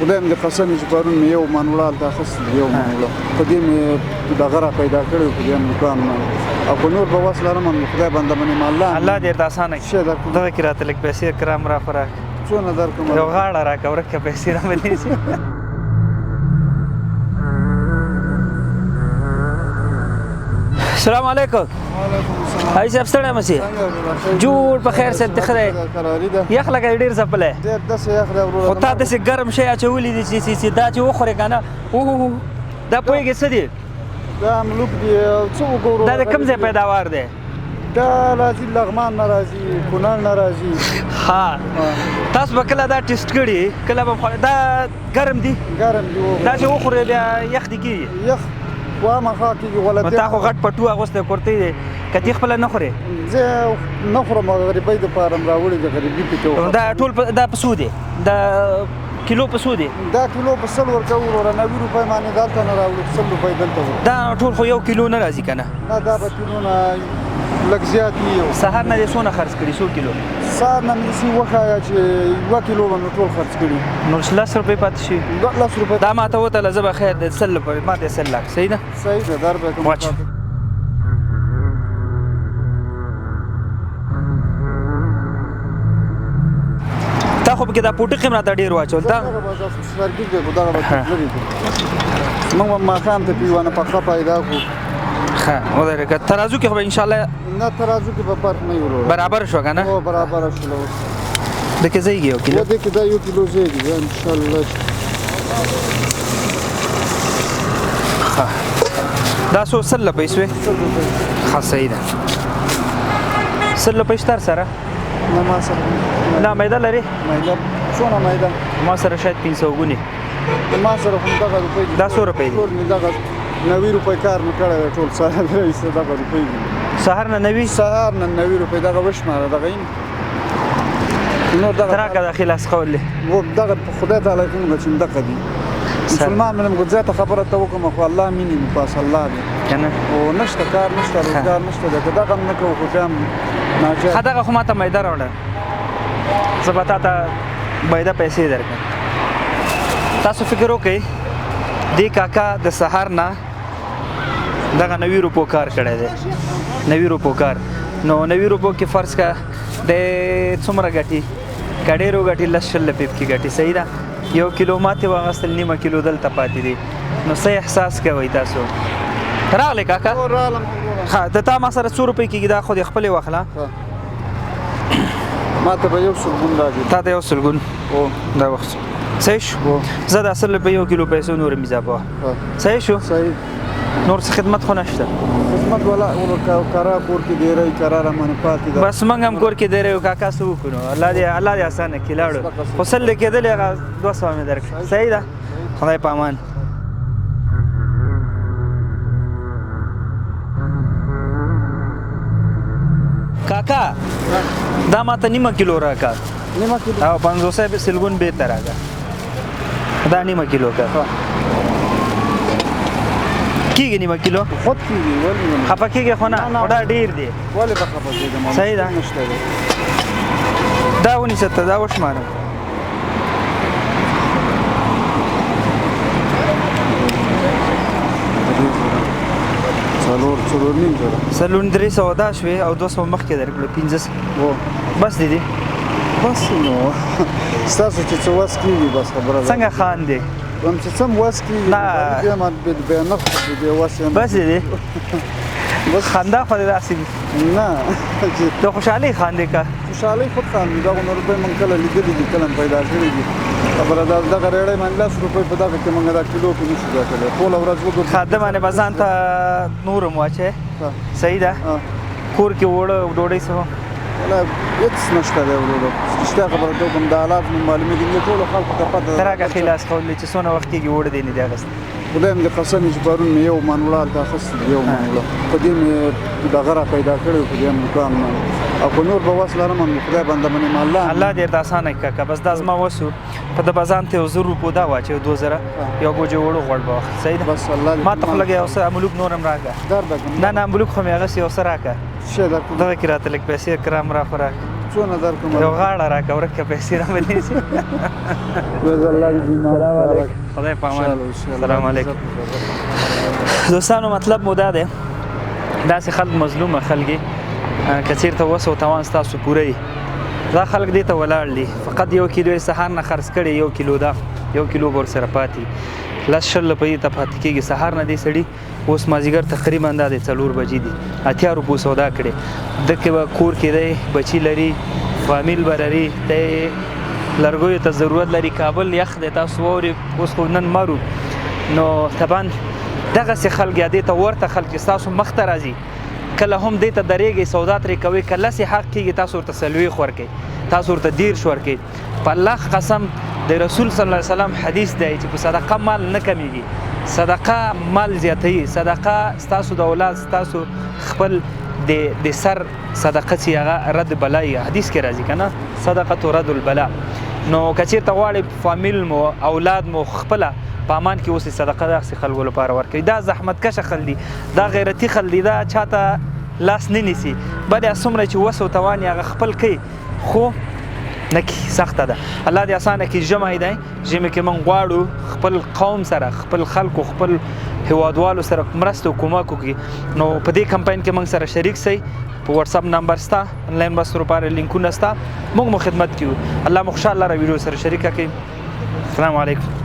خدای مې قسم چې پرون مې یو منوړال ته اخیستل یو منوړال په دې مې دغه را پیدا کړی په دې دوکان او په نور به وس لرم نو خدای بنده باندې الله دې درته اسانه کړي دغه کې راته لږ پیسې کرام را خو راکړه څونه درکړم یو غاړه راکړه ورکه پیسې رابلې شي السلام علیکم هاي صاحب ستړی مشي جوړ په خیر صاحب ته خره یخ لګی ډېر ځپلی خو تا داسې ګرم شی اچولی دي چې دا چې وخورې که نه دا پوهېږې څه دي دا ملوک دي څه وګورو دا د کوم ځای پیداوار دی دا راځي لغمان نه راځي کونړ نه راځي ها تاسو به کله دا ټیسټ کړي کله به دا ګرم دي دا چې وخورې بیا یخ دي کېږي یخ وامخا کېږي غلطي تا خو غټ پټو اغوستی کورتۍ دی که تی خپله نه خورې زه نه خورم غریبۍ دپاره م راوړې د غریبي پکې دا ټول دا په څو دی دا کیلو په څو دی دا کیلو په 100 ورکوو وروره 90 روپۍ باندې دلته نه راوړو 100 روپۍ دلته وړو دا ټول خو یو کیلو نه راځي که نه نه دا به کیلو نه لږ زیات وي سهار نه دې څونه خرڅ کړي 100 کیلو سهار نه مې داسې وښایه چې 1 کیلو به مې ټول خرڅ کړي نو 10 روپۍ پاتې شي 10 روپۍ دا ماته وتله زه به خیر د 100 روپۍ ما دې 100 لاک صحیح ده صحیح ده در به واچ تا خو پکې دا پوټکي هم راته ډېر واچول تا سرګي دی خو دغه به لري موږ به ماښام ته پیوانه پخه پیدا کړو ښه ودرېږه ترازو کې خو به انشاءالله نه ترازو کې به فرق نه وي برابر شو که نه هو برابره شوله د کې زیږي یو کیلو دې کې دا یو کیلو زیږي انشاءالله دا څو 100 روپۍ شوې ښه صحیح ده 100 روپۍ شته سره نه ما سره نه میده لري میده څونه میده ما سره شاید 500 ګونې ما سره خو دغه روپۍ دا 100 روپۍ دي ټول مې دغه 90 روپۍ کار مې کړی دی ټول سهار رئیسه دغه روپۍ دي سهار نه 90 سهار نه 90 روپۍ دغه وشماره دغه نور دغه راکه د خلاص قول و دغه خدای تعالی کوم چې دغه دي مسلمان منم ګزاته خبره ته وکم خو الله مینی پاس الله دې کنه او نشته کار نشته روزګار نشته دغه نه کوو خو هم ناجایز دغه خو ماته میده راوړه زه به تا ته میده پیسې درکړم تاسو فکر وکئ دې کاکا د سهار نه دغه 90 روپو کار کړی دی 90 روپو کار نو 90 روپو کې فرض کا د څومره ګټي که ډېرو ګټي 10 روپۍ پکې ګټي صحیح ده یو کیلو ماتې واغستل نیمه کیلو دلته پاتې دي نو څه احساس کوئ تاسو راغلی کاکا ښه د تا ما سره 100 روپۍ کېږي دا خو دې خپلې واخله ما ته به 100 ګون راځي تا ته 100 ګون دا وخت صحیح شو زه د 100 روپۍ یو کیلو پیسو نور مې اضافه وه صحیح شو نور څه خدمت خو نشته خدمت والا کرا کور کې ډېری کرا رامانې پاتې ده بس موږ هم کور کې ډېری یو کاکا څه وکړو الله دې اسانه کړي لاړو خو 100 کېدلې هغه 200 مې درکړه صحیح ده خدای په امان کاکا دا ماته نیمه کیلو راکا نیمه کیلو او 500 سلګون بیرته راکا دا نیمه کیلو کا کېږي نیمه کیلو خود کېږي ولې خفه کېږي خو نه دا ډېر دی ولې به خفه کېږم صحیح ده نشته دی دا ونیسه ته دا وشماره څلور نیم زره څلور 300 دا شوې او 200 مخکې درکړو 15 بس دی بس نو ستاسو چې څه وس کېږي بس خبره ده څنګه خاندې هم چې څه وس کېږي بیا ما بیا نه خو بیا وس بس دی بس خندا خو دې داسې نه د خوشحالۍ خاندې که خوشحالۍ خود خاندي دغه نو روپۍ موږ کله لیدلي دي کله پیدا کړي دي خبره ده دغه ریړۍ باندې 10 روپۍ په دغه کې موږ دا کیلو کې نشو ګټلی ټوله ورځ وګورو خاده باندې به ځان ته نور هم واچوې صحیح ده کور کې اوړه ډوډۍ څه هېڅ نشته دی ورورو رښتیا خبره ته وکړم د حالات مې معلومېږي دې ټولو خلکو ته پته ته راکړه خلاص کولی چې څونه وخت کېږي اوړه دی نه دی اخیستی خدای مې د قسم چې پرون مې یو منوړال ته اخیستل یو منوړال په دې مې دغه را پیدا کړی په دې دوکان باندې او په نور به وس لرم نو خدای بنده باندې الله دې درته اسانه کړي کاکا بس دا زما وس و په ده به ځان ته یو 1000 روپو دا واچوي 2000 یو بوجۍ اوړه غوړ به واخلي صحیح ده بس الله ما ته خو لږ یو څه املوک نور هم راکړه در به نه املوک خو مې هغسې یو څه راکړه ښه درکړم دغه کې راته لږ پیسې کرام را خو راکړه څونه درکړم یو غاړه راکړه ورکه پیسې را بنیسي الله دې ایمان خدای په امان السلام علیکم دوستانو مطلب مو دا دی داسې خلک مظلومه خلک که چېرته وس او توان ستاسو پوره وي دا خلک دې ته ولاړ دي فقط 1 کیلو یې سهار نه خرڅ کړی 1 کیلو دا 1 کیلو به ورسره پاتې 10 روپۍ ته پاتې کېږي سهار نه دې سړي اوس مازدیګر تقریبا دا دی 4 بجې دي 80 روپو سودا کړې دکې به کور کې دی بچي لري فامیل به لري دی لرګیو ته ضرورت لري کابل یخ دی تاسو واورئ اوس خو نن مرو نو طبعا دغسې خلک یا دې ته ورته خلک چې ستاسو مخ ته راځي کله هم دې ته درېږئ سودا ترې کوئ که لسې حق کېږي تاسو ورته 40 ورکوئ تاسو ورته 10 ورکوئ په الله قسم د رسول صلی الله علیه وسلم حدیث دی چې په صدقه مال نه کمیږي صدقه مال زیاتوي صدقه ستاسو د اولاد ستاسو خپل د سر صدقه چې هغه رد بلای حدیث کې راځي که نه صدقه رد البلا نو که چېرته غواړئ فامیل مو اولاد مو خپله په امان کې اوسئ صدقه داسې خلکو لپاره ورکوي دا زحمتکشه خل دي دا غیرتي خل دي دا چاته لاس نه نیسي بد یا څومره چې وس او توان یې هغه خپل کوي خو نکی سخته ده الله دې اسانه کړي ژمی دی ژمي کې موږ غواړو خپل قوم سره خپل خلکو خپل هیوادوالو سره مرسته او کومک وکړي نو په دې کمپاین کې موږ سره شریک سئ په واتساپ نمبر ستا انلاین مرستو لپاره لینکونه ستا موږ مو خدمت کوو الله مو خوشحاله را ویډیو سره شریکه کړي السلام علیکم